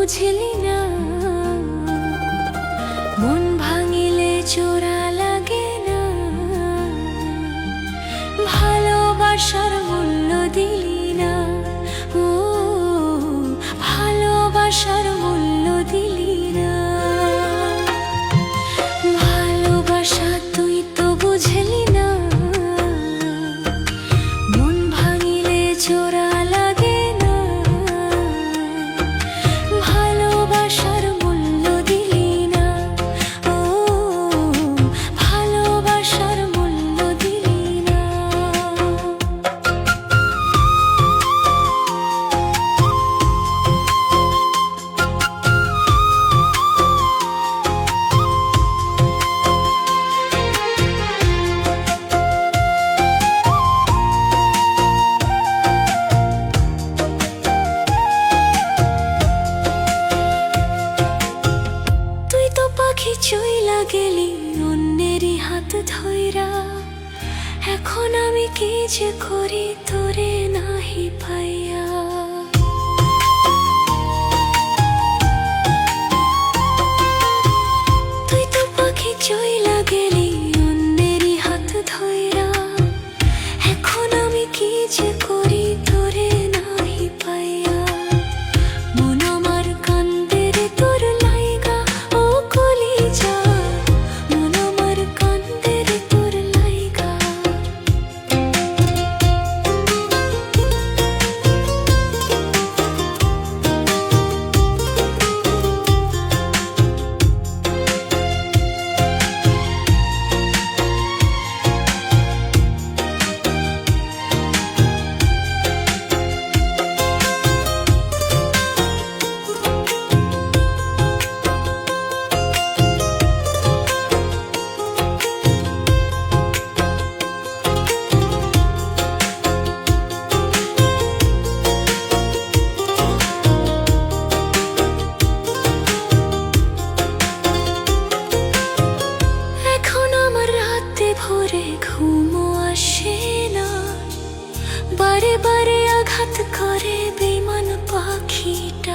বুঝলি না, মন ভাঙিলে চোরা লাগে না। ভালোবাসার মূল্য দিলি না, ও ভালোবাসার মূল্য দিলি না। ভালোবাসা তুই তো বুঝলি না, মন ভাঙিলে চোরা লাগে না। ভালোবাসার মূল্য দিলি না, ও ভালোবাসার মূল্য দিলি না। চইলা গেলি অন্যেরই হাত ধইরা, এখন আমি কি যে করি তোরে নাহি পাইয়া। তুই তো পাখি চইলা গেলি অন্যেরই হাত ধইরা, এখন আমি কি যে করি তোরে নাহি পাইয়া। মন আমার কান্দে রে তোর লাইগা, ও কলিজা মন আমার কান্দে রে তোর লাইগা। ভোরে ঘুমও আসে না, বারে বারে আঘাত করে বেঈমান পাখিটা।